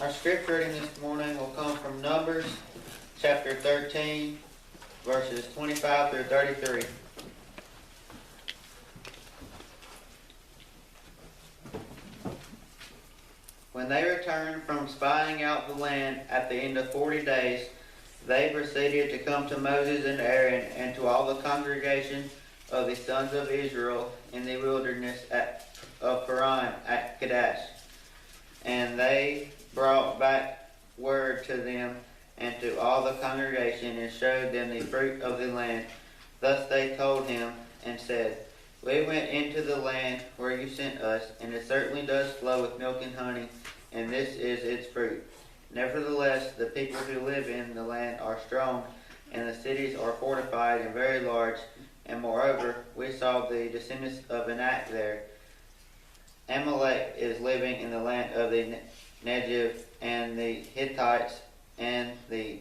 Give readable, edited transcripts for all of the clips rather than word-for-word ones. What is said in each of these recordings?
Our scripture reading this morning will come from Numbers chapter 13, verses 25 through 33. When they returned from spying out the land at the end of 40 days, they proceeded to come to Moses and Aaron and to all the congregation of the sons of Israel in the wilderness of Paran at Kadesh. And they brought back word to them and to all the congregation and showed them the fruit of the land. Thus they told him and said, "We went into the land where you sent us, and it certainly does flow with milk and honey, and this is its fruit. Nevertheless, the people who live in the land are strong, and the cities are fortified and very large. And moreover, we saw the descendants of Anak there. Amalek is living in the land of the Negev, and the Hittites and the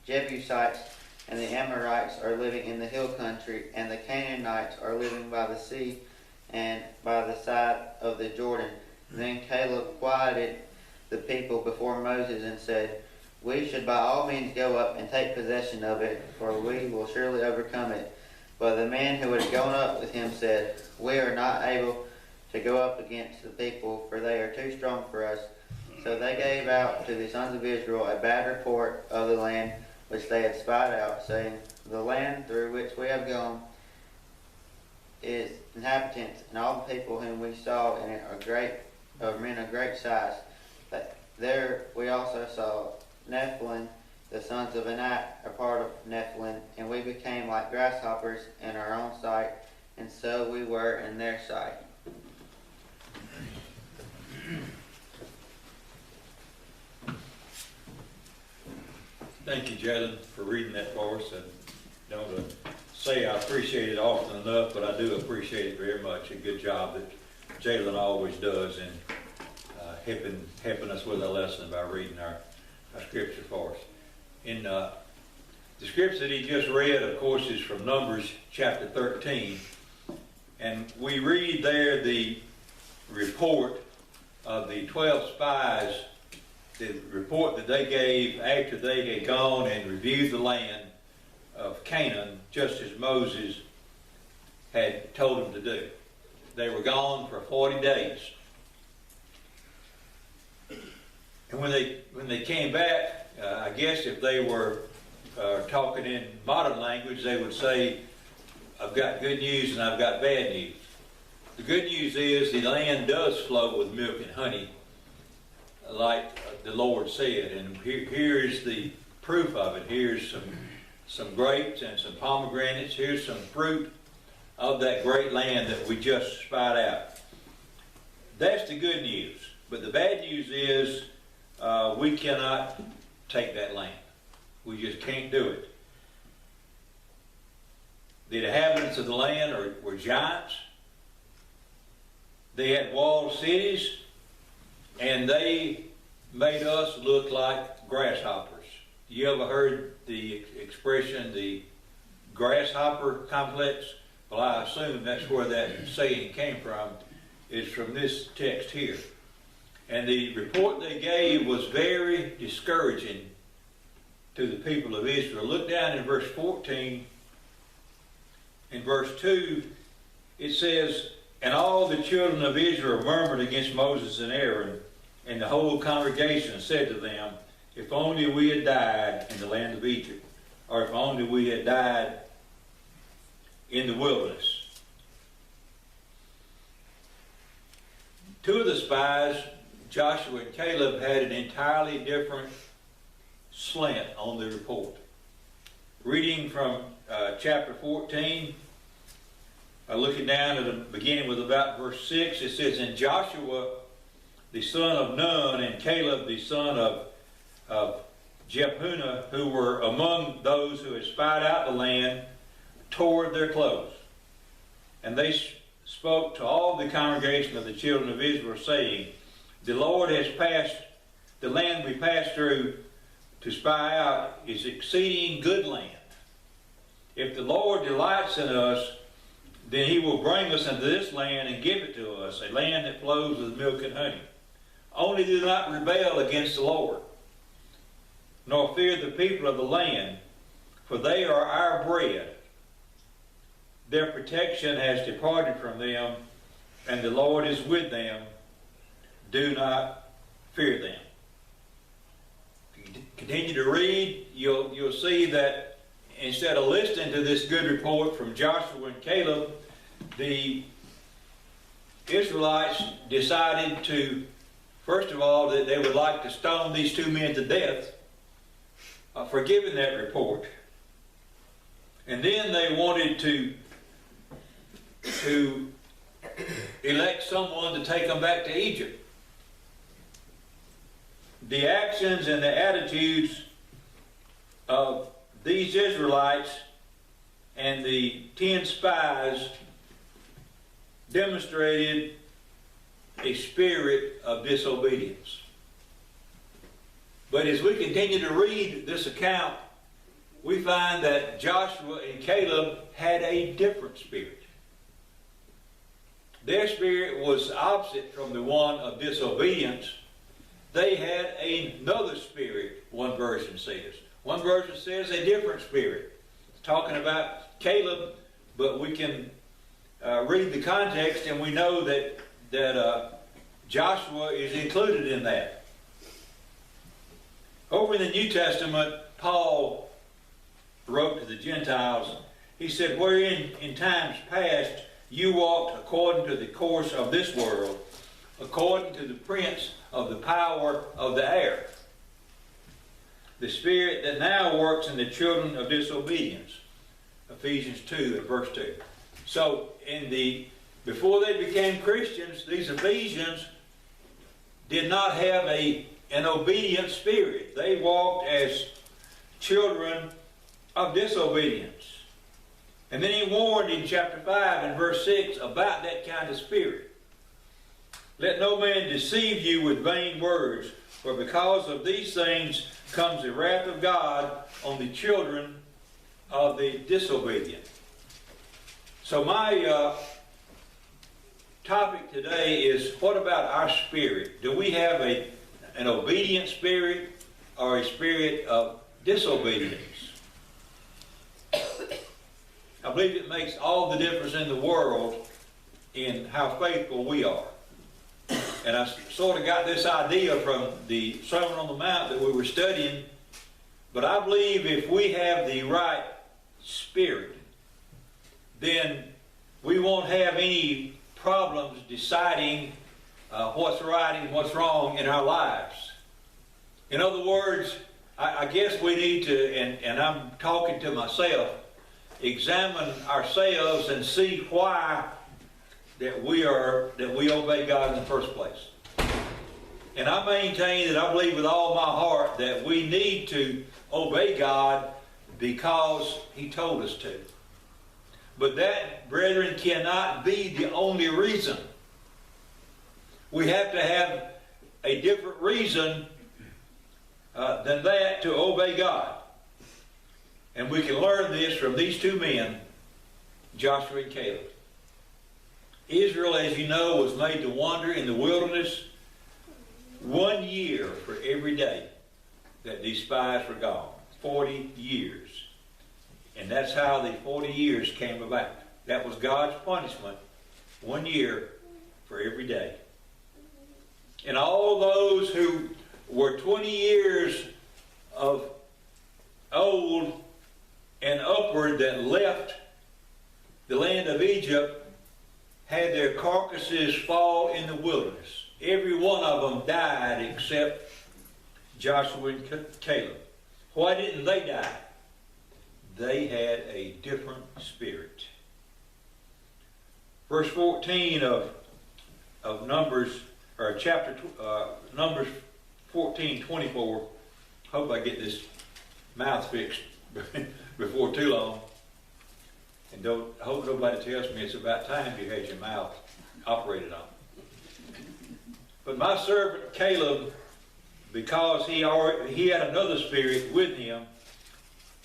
Jebusites and the Amorites are living in the hill country, and the Canaanites are living by the sea and by the side of the Jordan." Then Caleb quieted the people before Moses and said, "We should by all means go up and take possession of it, for we will surely overcome it." But the man who had gone up with him said, "We are not able to go up against the people, for they are too strong for us." So they gave out to the sons of Israel a bad report of the land which they had spied out, saying, "The land through which we have gone, its inhabitants and all the people whom we saw in it are men of great size. There we also saw Nephilim, the sons of Anak, a part of Nephilim, and we became like grasshoppers in our own sight, and so we were in their sight." Thank you, Jalen, for reading that for us. And don't say I appreciate it often enough, but I do appreciate it very much. A good job that Jalen always does in helping us with our lesson by reading our scripture for us. In the scripture that he just read, of course, is from Numbers chapter 13. And we read there the report of the 12 spies, the report that they gave after they had gone and reviewed the land of Canaan, just as Moses had told them to do. They were gone for 40 days. And when they came back, I guess if they were talking in modern language, they would say, "I've got good news and I've got bad news." The good news is the land does flow with milk and honey, like the Lord said. And here is the proof of it. Here's some grapes and some pomegranates. Here's some fruit of that great land that we just spied out. That's the good news. But the bad news is we cannot take that land. We just can't do it. The inhabitants of the land were giants. They had walled cities, and they made us look like grasshoppers. You ever heard the expression, the grasshopper complex? Well, I assume that's where that saying came from, is from this text here. And the report they gave was very discouraging to the people of Israel. Look down in verse 14. In verse 2, it says, "And all the children of Israel murmured against Moses and Aaron, and the whole congregation said to them, 'If only we had died in the land of Egypt, or if only we had died in the wilderness.'" Two of the spies, Joshua and Caleb, had an entirely different slant on the report. Reading from chapter 14, looking down at the beginning with about verse 6, it says, "And Joshua the son of Nun and Caleb the son of Jephunneh, who were among those who had spied out the land, tore their clothes. And they spoke to all the congregation of the children of Israel, saying, 'The Lord has passed, the land we passed through to spy out is exceeding good land. If the Lord delights in us, then he will bring us into this land and give it to us, a land that flows with milk and honey. only do not rebel against the Lord, nor fear the people of the land, for they are our bread. Their protection has departed from them, and the Lord is with them. Do not fear them. If you continue to read, you'll see that instead of listening to this good report from Joshua and Caleb, the Israelites decided to, first of all, that they would like to stone these two men to death for giving that report. And then they wanted to elect someone to take them back to Egypt. The actions and the attitudes of these Israelites and the 10 spies demonstrated a spirit of disobedience. But as we continue to read this account, we find that Joshua and Caleb had a different spirit. Their spirit was opposite from the one of disobedience. They had another spirit, one version says. One version says a different spirit. It's talking about Caleb, but we can read the context and we know that Joshua is included in that. Over in the New Testament, Paul wrote to the Gentiles. He said, wherein in times past you walked according to the course of this world, according to the prince of the power of the air, the spirit that now works in the children of disobedience. Ephesians 2 and verse 2. So before they became Christians, these Ephesians did not have an obedient spirit. They walked as children of disobedience. And then he warned in chapter 5 and verse 6 about that kind of spirit. Let no man deceive you with vain words, for because of these things comes the wrath of God on the children of the disobedient. So my topic today is, what about our spirit? Do we have an obedient spirit or a spirit of disobedience? I believe it makes all the difference in the world in how faithful we are. And I sort of got this idea from the Sermon on the Mount that we were studying. But I believe if we have the right spirit, then we won't have any problems deciding what's right and what's wrong in our lives. In other words, I guess we need to, and I'm talking to myself, examine ourselves and see why that we obey God in the first place. And I maintain that I believe with all my heart that we need to obey God because He told us to. But that, brethren, cannot be the only reason. We have to have a different reason than that to obey God. And we can learn this from these two men, Joshua and Caleb. Israel, as you know, was made to wander in the wilderness 1 year for every day that these spies were gone. 40 years. And that's how the 40 years came about. That was God's punishment, 1 year for every day. And all those who were 20 years of old and upward that left the land of Egypt had their carcasses fall in the wilderness. Every one of them died except Joshua and Caleb. Why didn't they die? They had a different spirit. Verse 14 of Numbers, or chapter Numbers 14:24. Hope I get this mouth fixed before too long. And hope nobody tells me it's about time you had your mouth operated on. But my servant Caleb, because he had another spirit with him,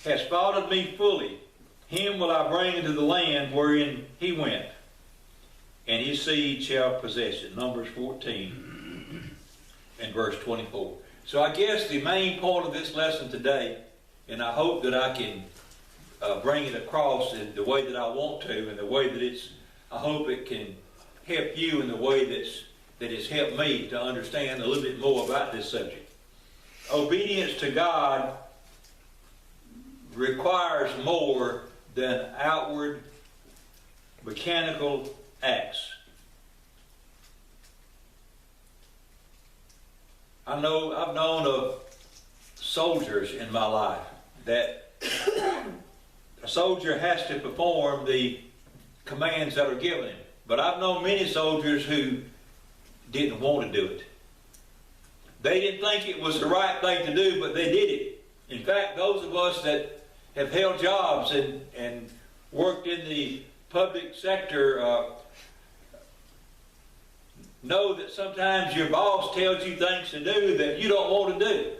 has followed me fully. Him will I bring into the land wherein he went, and his seed shall possess it. Numbers 14. and verse 24. So I guess the main point of this lesson today, and I hope that I can bring it across in the way that I want to, and the way that I hope it can help you in the way that has helped me to understand a little bit more about this subject. Obedience to God requires more than outward mechanical acts. I've known of soldiers in my life that a soldier has to perform the commands that are given him. But I've known many soldiers who didn't want to do it. They didn't think it was the right thing to do, but they did it. In fact, those of us that have held jobs and worked in the public sector know that sometimes your boss tells you things to do that you don't want to do.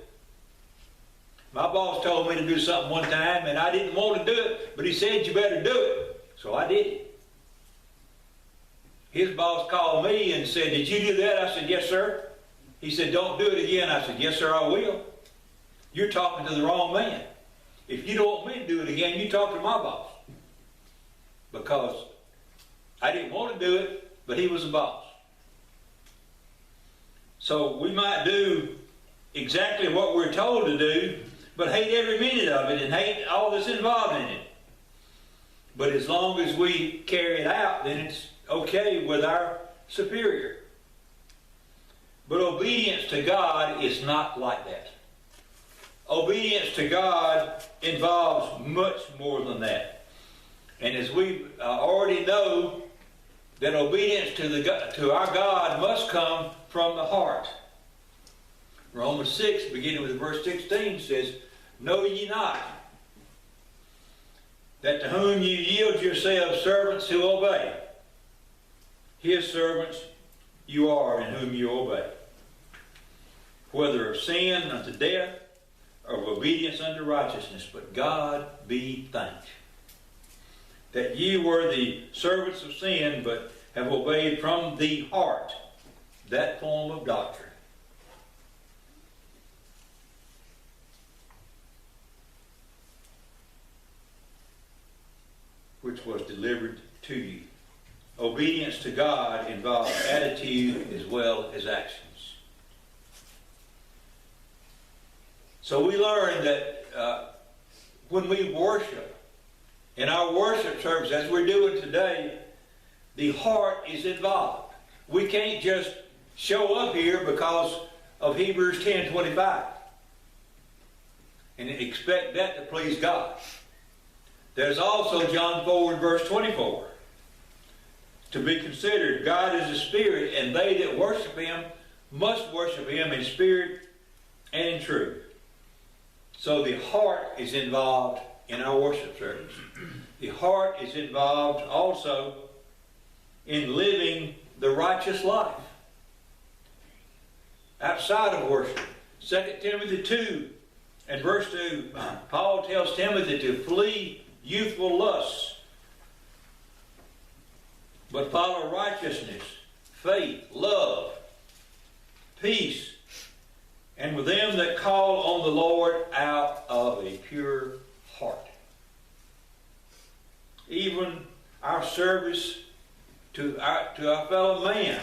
My boss told me to do something one time, and I didn't want to do it, but he said you better do it. So I did it. His boss called me and said, "Did you do that?" I said, "Yes, sir." He said, "Don't do it again." I said, "Yes, sir, I will." You're talking to the wrong man. If you don't want me to do it again, you talk to my boss. Because I didn't want to do it, but he was the boss. So we might do exactly what we're told to do, but hate every minute of it and hate all that's involved in it. But as long as we carry it out, then it's okay with our superior. But obedience to God is not like that. Obedience to God involves much more than that. And as we already know, that obedience to our God must come from the heart. Romans 6, beginning with verse 16, says, "Know ye not that to whom you yield yourselves servants who obey, his servants you are in whom you obey, whether of sin unto death, or of obedience unto righteousness, but God be thanked, that ye were the servants of sin, but have obeyed from the heart that form of doctrine." Which was delivered to you. Obedience to God involves attitude as well as actions. So we learn that when we worship, in our worship service, as we're doing today, the heart is involved. We can't just show up here because of Hebrews 10:25 and expect that to please God. There's also John 4 and verse 24 to be considered. God is a spirit, and they that worship him must worship him in spirit and in truth. So the heart is involved in our worship service. The heart is involved also in living the righteous life outside of worship. 2 Timothy 2 and verse 2, Paul tells Timothy to flee youthful lusts, but follow righteousness, faith, love, peace, and with them that call on the Lord out of a pure heart. Even our service to our fellow man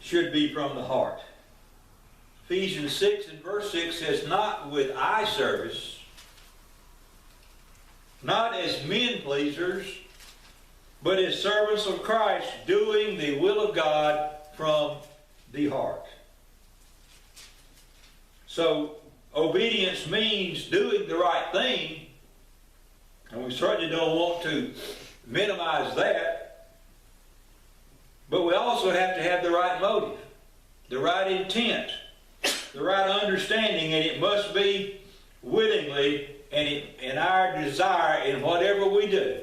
should be from the heart. Ephesians 6 and verse 6 says, "Not with eye service, not as men pleasers, but as servants of Christ, doing the will of God from the heart." So obedience means doing the right thing, and we certainly don't want to minimize that, but we also have to have the right motive, the right intent, the right understanding, and it must be willingly and in our desire in whatever we do,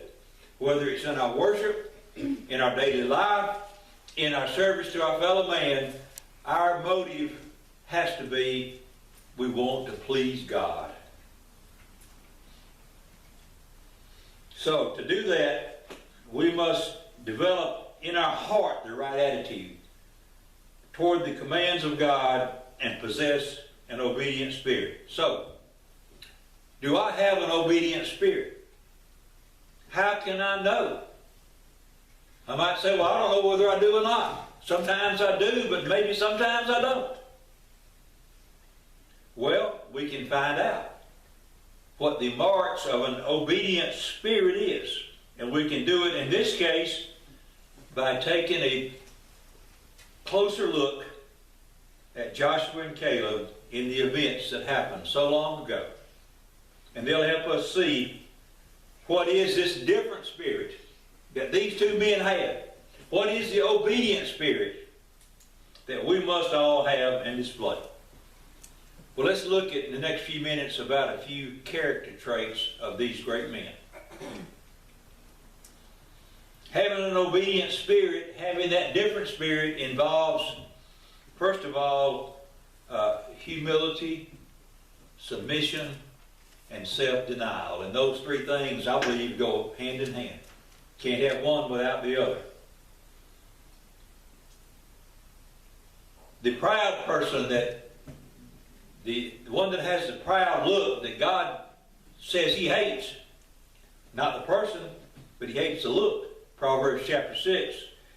whether it's in our worship, in our daily life, in our service to our fellow man. Our motive has to be, we want to please God. So to do that, we must develop in our heart the right attitude. toward the commands of God and possess an obedient spirit. So, do I have an obedient spirit? How can I know? I might say, well, I don't know whether I do or not. Sometimes I do, but maybe sometimes I don't. Well, we can find out what the marks of an obedient spirit is. And we can do it in this case by taking a closer look at Joshua and Caleb in the events that happened so long ago. And they'll help us see what is this different spirit that these two men had. What is the obedient spirit that we must all have and display? Well, let's look at in the next few minutes about a few character traits of these great men. Having an obedient spirit, having that different spirit involves, first of all, humility, submission, and self-denial. And those three things, I believe, go hand in hand. Can't have one without the other. The proud person, the one that has the proud look that God says he hates, not the person, but he hates the look, Proverbs chapter 6,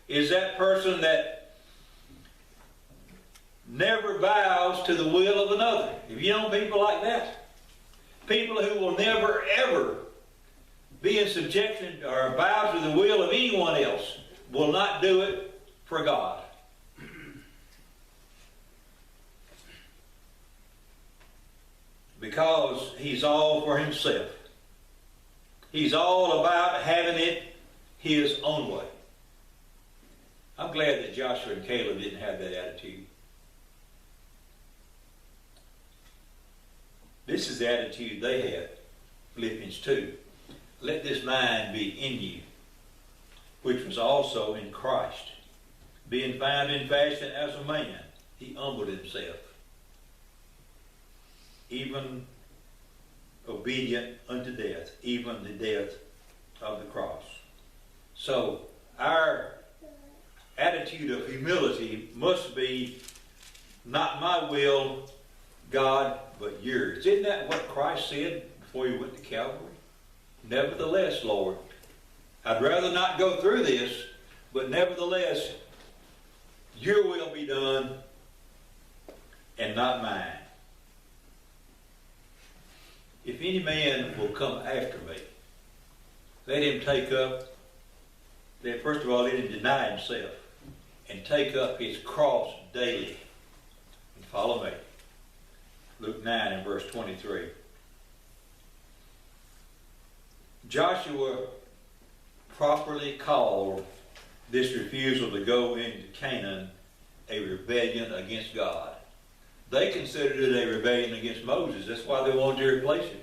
is that person that never bows to the will of another. Have you known people like that? People who will never ever be in subjection or bow to the will of anyone else, will not do it for God. Because he's all for himself. He's all about having it his own way. I'm glad that Joshua and Caleb didn't have that attitude. This is the attitude they had. Philippians 2. Let this mind be in you, which was also in Christ. Being found in fashion as a man, he humbled himself, even obedient unto death, even the death of the cross. So our attitude of humility must be, not my will, God, but yours. Isn't that what Christ said before he went to Calvary? Nevertheless, Lord, I'd rather not go through this, but nevertheless, your will be done and not mine. If any man will come after me, let him take up, first of all, let him deny himself and take up his cross daily and follow me. Luke 9 and verse 23. Joshua properly called this refusal to go into Canaan a rebellion against God. They considered it a rebellion against Moses. That's why they wanted to replace him.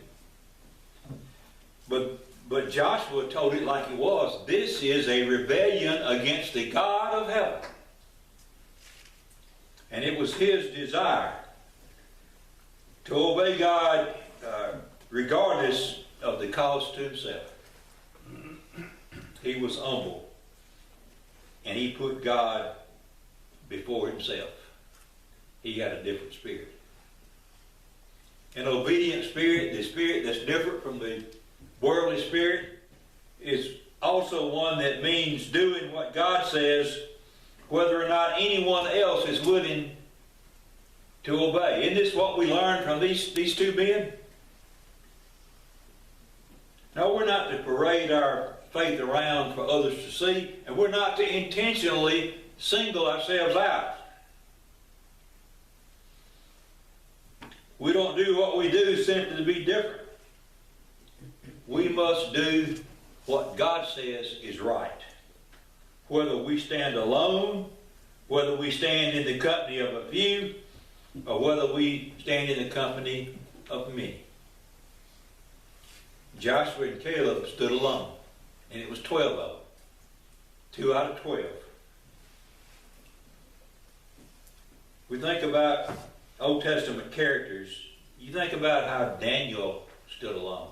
But Joshua told it like it was. This is a rebellion against the God of heaven. And it was his desire to obey God regardless of the cost to himself. He was humble. And he put God before himself. He had a different spirit. An obedient spirit, the spirit that's different from the worldly spirit, is also one that means doing what God says, whether or not anyone else is willing to obey. Isn't this what we learned from these two men? No, we're not to parade our faith around for others to see, and we're not to intentionally single ourselves out. We don't do what we do simply to be different. We must do what God says is right. Whether we stand alone, whether we stand in the company of a few, or whether we stand in the company of many. Joshua and Caleb stood alone, and it was 12 of them. 2 out of 12. We think about Old Testament characters. You think about how Daniel stood alone.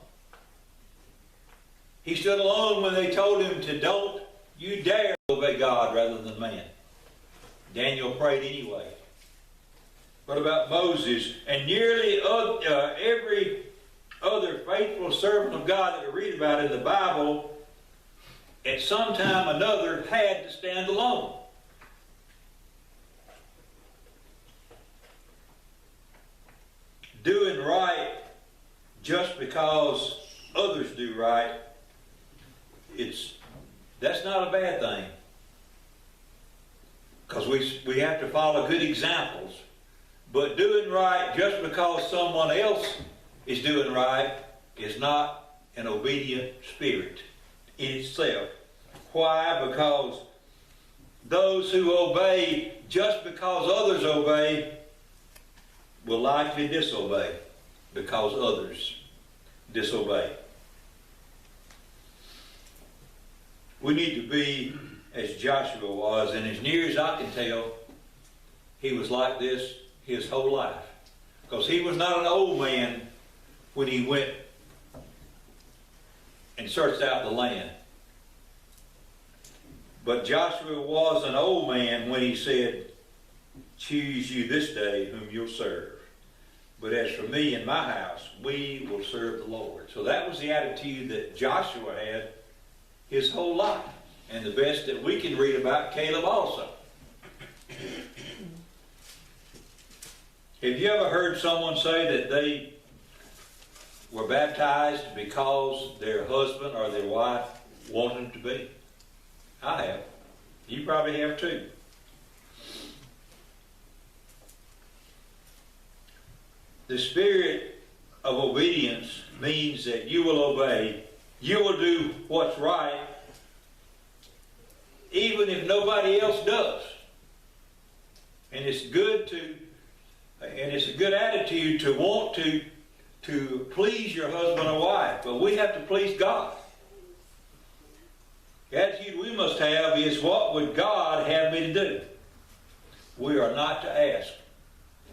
He stood alone when they told him to don't you dare obey God rather than man. Daniel prayed anyway. What about Moses? And nearly every other faithful servant of God that we read about in the Bible, at some time or another, had to stand alone. Doing right just because others do right, that's not a bad thing. Because we have to follow good examples. But doing right just because someone else is doing right is not an obedient spirit in itself. Why? Because those who obey just because others obey will likely disobey because others disobey. We need to be as Joshua was, and as near as I can tell, he was like this his whole life. Because he was not an old man when he went and searched out the land. But Joshua was an old man when he said, "Choose you this day whom you'll serve. But as for me and my house, we will serve the Lord." So that was the attitude that Joshua had his whole life. And the best that we can read about Caleb also. Have you ever heard someone say that they were baptized because their husband or their wife wanted them to be? I have. You probably have too. The spirit of obedience means that you will obey, you will do what's right, even if nobody else does. And it's a good attitude to want to please your husband or wife, but we have to please God. The attitude we must have is, what would God have me to do? We are not to ask,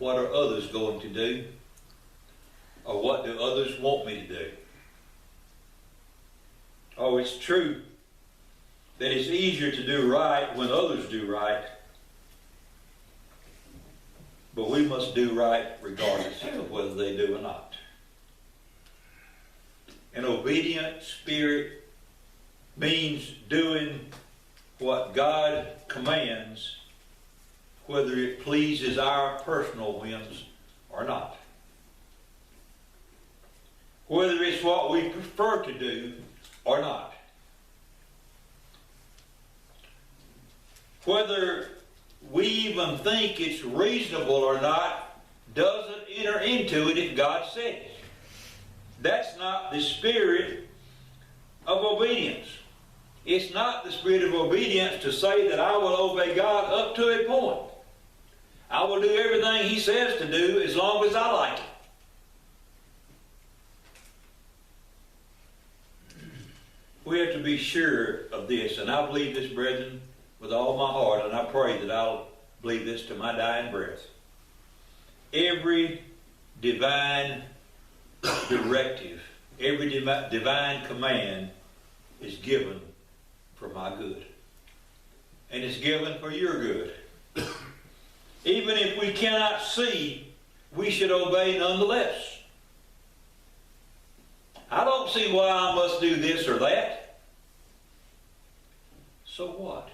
what are others going to do? Or what do others want me to do? Oh, it's true that it's easier to do right when others do right. But we must do right regardless of whether they do or not. An obedient spirit means doing what God commands, whether it pleases our personal whims or not. Whether it's what we prefer to do or not. Whether we even think it's reasonable or not doesn't enter into it if God said it. That's not the spirit of obedience. It's not the spirit of obedience to say that I will obey God up to a point. I will do everything He says to do as long as I like it. We have to be sure of this, and I believe this, brethren, with all my heart, and I pray that I'll believe this to my dying breath. Every divine directive, every divine command is given for my good. And it's given for your good. Even if we cannot see, we should obey nonetheless. I don't see why I must do this or that. So what?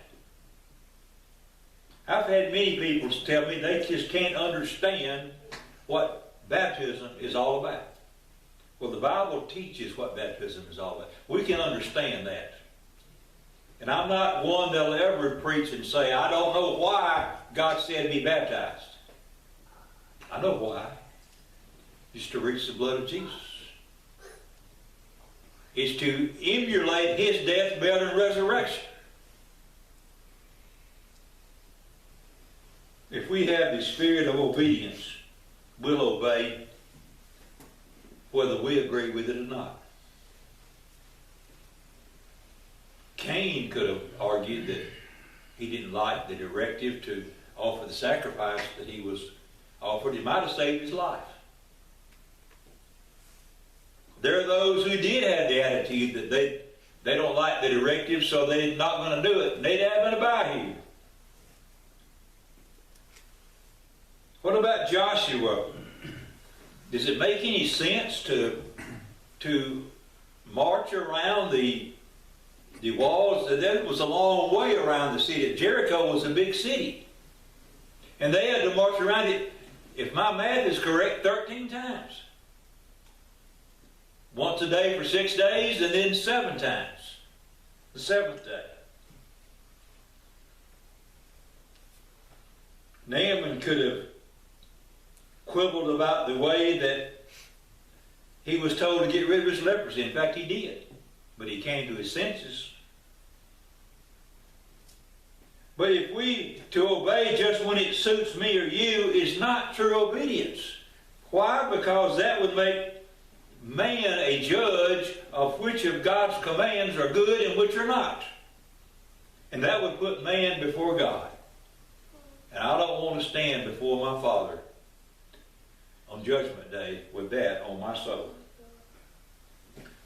I've had many people tell me they just can't understand what baptism is all about. Well, the Bible teaches what baptism is all about. We can understand that. And I'm not one that'll ever preach and say, I don't know why God said be baptized. I know why. It's to reach the blood of Jesus. It's to emulate His death, burial, and resurrection. If we have the spirit of obedience, we'll obey whether we agree with it or not. Cain could have argued that he didn't like the directive to offer the sacrifice that he was offered. He might have saved his life. There are those who did have the attitude that they don't like the directive, so they're not going to do it. They'd have it about here. What about Joshua? Does it make any sense to march around the walls? That was a long way around the city. Jericho was a big city. And they had to march around it, if my math is correct, 13 times. Once a day for 6 days, and then 7 times. The 7th day. Naaman could have quibbled about the way that he was told to get rid of his leprosy. In fact, he did. But he came to his senses. But if we to obey just when it suits me or you is not true obedience. Why? Because that would make man a judge of which of God's commands are good and which are not. And that would put man before God. And I don't want to stand before my Father on Judgment Day with that on my soul.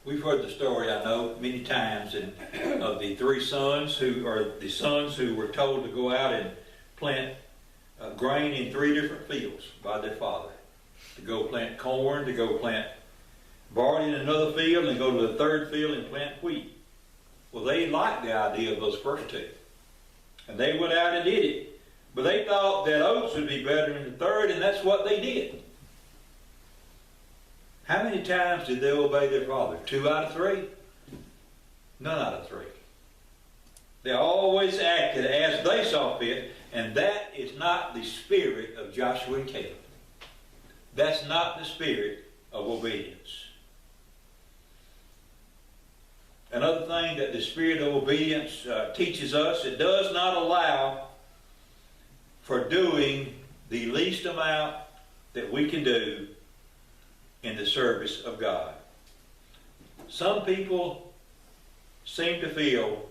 We've heard the story, I know, many times of the 3 sons who were told to go out and plant grain in 3 different fields by their father. To go plant corn, to go plant barley in another field, and go to the 3rd field and plant wheat. Well, they liked the idea of those first 2. And they went out and did it. But they thought that oats would be better in the 3rd, and that's what they did. How many times did they obey their father? 2 out of 3? None out of 3. They always acted as they saw fit, and that is not the spirit of Joshua and Caleb. That's not the spirit of obedience. Another thing that the spirit of obedience teaches us, it does not allow for doing the least amount that we can do in the service of God. Some people seem to feel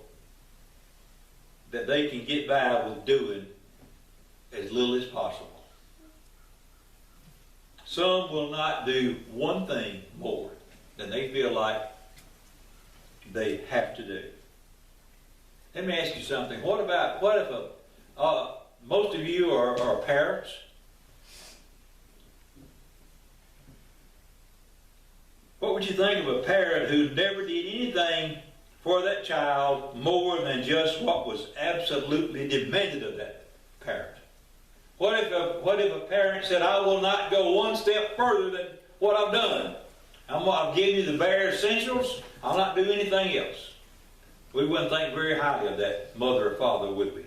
that they can get by with doing as little as possible. Some will not do one thing more than they feel like they have to do. Let me ask you something. What if most of you are parents? What would you think of a parent who never did anything for that child more than just what was absolutely demanded of that parent? What if a parent said, I will not go one step further than what I've done. I'm giving you the bare essentials. I'll not do anything else. We wouldn't think very highly of that mother or father, would we?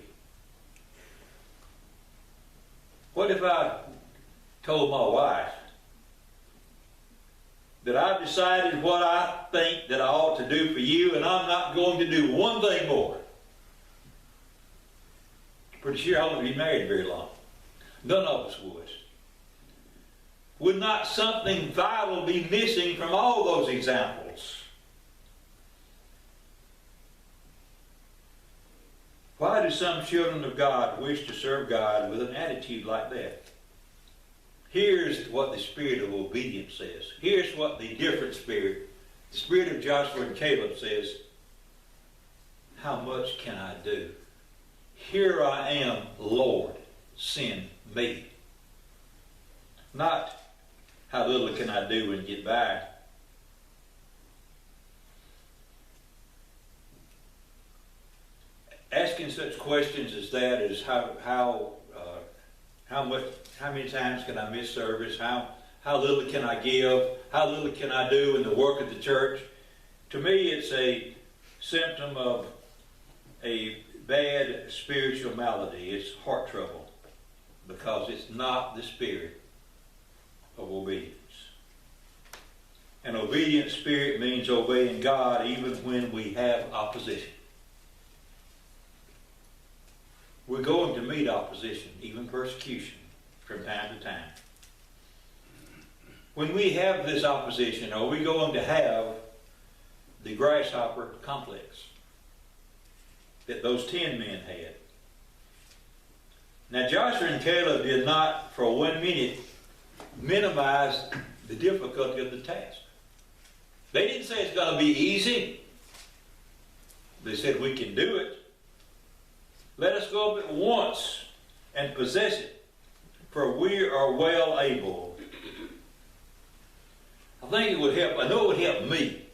What if I told my wife that I've decided what I think that I ought to do for you, and I'm not going to do one thing more? Pretty sure I wouldn't be married very long. None of us would. Would not something vital be missing from all those examples? Why do some children of God wish to serve God with an attitude like that? Here's what the spirit of obedience says. Here's what the different spirit, the spirit of Joshua and Caleb says, how much can I do? Here I am, Lord, send me. Not how little can I do and get by. Asking such questions as that is how many times can I miss service? How little can I give? How little can I do in the work of the church? To me, it's a symptom of a bad spiritual malady. It's heart trouble, because it's not the spirit of obedience. An obedient spirit means obeying God even when we have opposition. We're going to meet opposition, even persecution, from time to time. When we have this opposition, are we going to have the grasshopper complex that those 10 men had? Now, Joshua and Caleb did not for 1 minute minimize the difficulty of the task. They didn't say it's going to be easy. They said we can do it. Let us go up at once and possess it. for we are well able. I think it would help, I know it would help me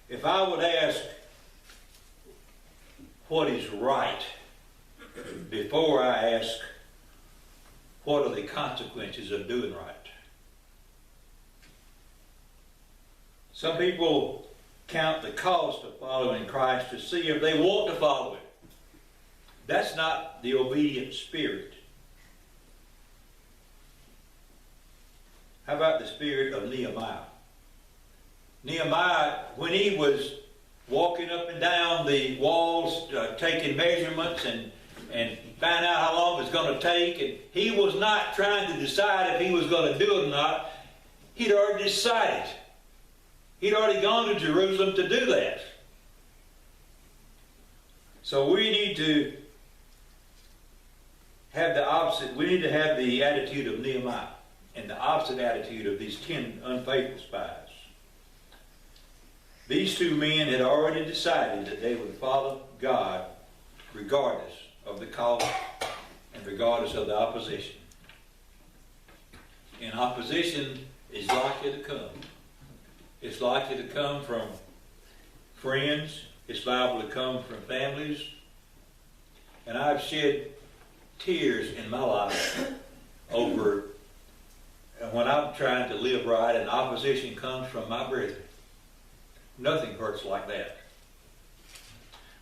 if I would ask what is right before I ask what are the consequences of doing right. Some people count the cost of following Christ to see if they want to follow Him. That's not the obedient spirit. How about the spirit of Nehemiah? Nehemiah, when he was walking up and down the walls, taking measurements and find out how long it's going to take, and he was not trying to decide if he was going to do it or not. He'd already decided. He'd already gone to Jerusalem to do that. So we need to have the opposite. We need to have the attitude of Nehemiah and the opposite attitude of these 10 unfaithful spies. These two men had already decided that they would follow God regardless of the cost and regardless of the opposition. And opposition is likely to come. It's likely to come from friends. It's liable to come from families. And I've shed tears in my life over when I'm trying to live right and opposition comes from my brethren. Nothing hurts like that.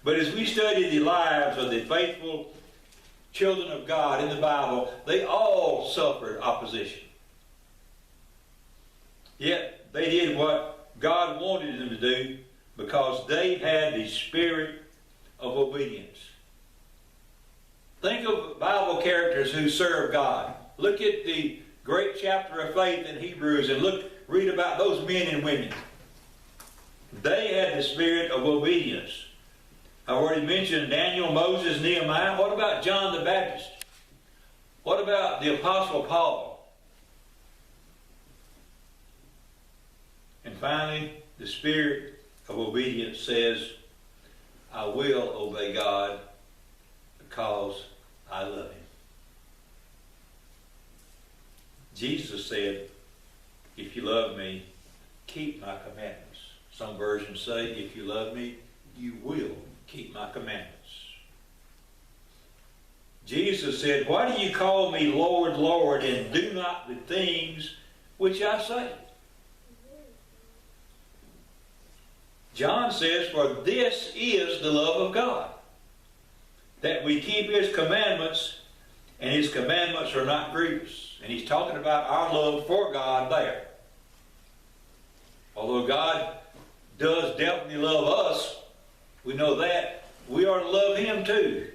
But as we study the lives of the faithful children of God in the Bible, they all suffered opposition. Yet they did what God wanted them to do because they had the spirit of obedience. Think of Bible characters who serve God. Look at the great chapter of faith in Hebrews and read about those men and women. They had the spirit of obedience. I already mentioned Daniel, Moses, Nehemiah. What about John the Baptist? What about the Apostle Paul? And finally, the spirit of obedience says, I will obey God because I love Him. Jesus said, if you love me, keep my commandments. Some versions say, if you love me, you will keep my commandments. Jesus said, why do you call me Lord, Lord, and do not the things which I say? John says, for this is the love of God, that we keep His commandments, and His commandments are not grievous. And he's talking about our love for God there. Although God does definitely love us, we know that, we are to love Him too.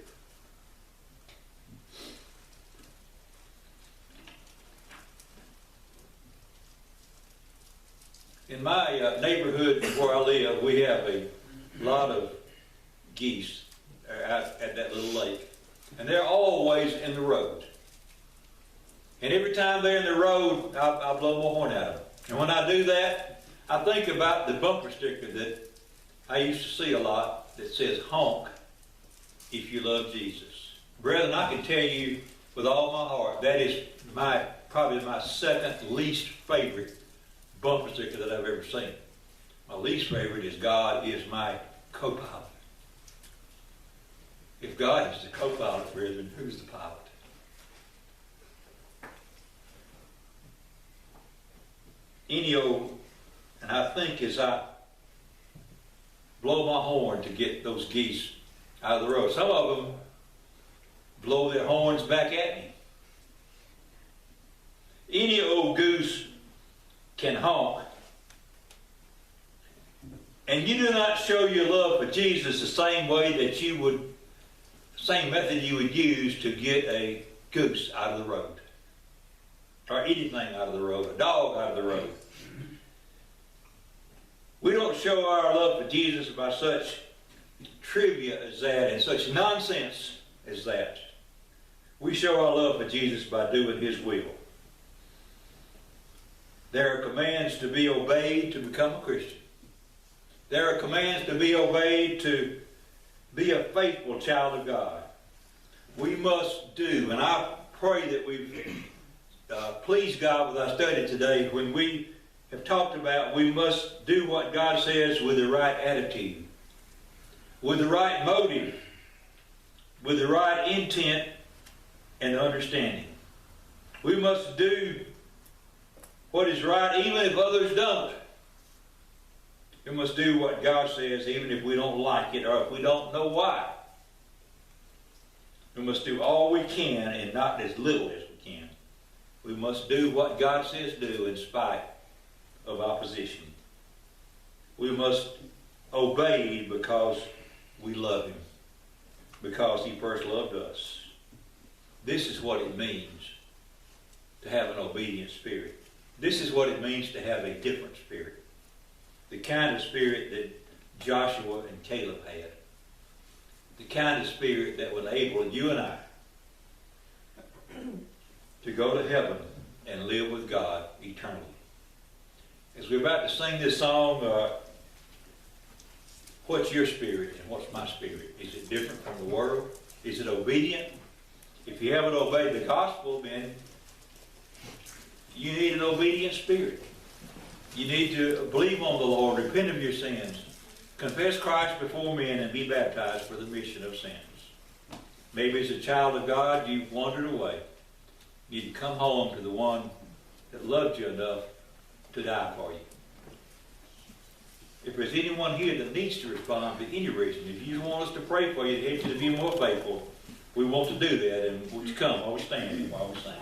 In my neighborhood where I live, we have a lot of geese out at that little lake. And they're always in the road. And every time they're in the road, I blow my horn at them. And when I do that, I think about the bumper sticker that I used to see a lot that says, honk if you love Jesus. Brethren, I can tell you with all my heart, that is probably my second least favorite bumper sticker that I've ever seen. My least favorite is God is my co-pilot. If God is the co-pilot, brethren, who's the pilot? And I think as I blow my horn to get those geese out of the road, some of them blow their horns back at me. Any old goose can honk. And you do not show your love for Jesus the same way that you would, same method you would use to get a goose out of the road. Or anything out of the road, a dog out of the road. We don't show our love for Jesus by such trivia as that and such nonsense as that. We show our love for Jesus by doing His will. There are commands to be obeyed to become a Christian. There are commands to be obeyed to be a faithful child of God. We must do, and I pray that we've pleased God with our study today when we have talked about we must do what God says with the right attitude, with the right motive, with the right intent and understanding. We must do what is right even if others don't. We must do what God says even if we don't like it or if we don't know why. We must do all we can and not as little as we can. We must do what God says do in spite of opposition. We must obey because we love Him, because He first loved us. This is what it means to have an obedient spirit. This is what it means to have a different spirit. The kind of spirit that Joshua and Caleb had. The kind of spirit that will enable you and I to go to heaven and live with God eternally. As we're about to sing this song, what's your spirit and what's my spirit? Is it different from the world? Is it obedient? If you haven't obeyed the gospel, then you need an obedient spirit. You need to believe on the Lord, repent of your sins, confess Christ before men, and be baptized for the remission of sins. Maybe as a child of God, you've wandered away. You need to come home to the one that loved you enough to die for you. If there's anyone here that needs to respond for any reason, if you want us to pray for you to help you to be more faithful, we want to do that, and would you come while we stand and while we sing?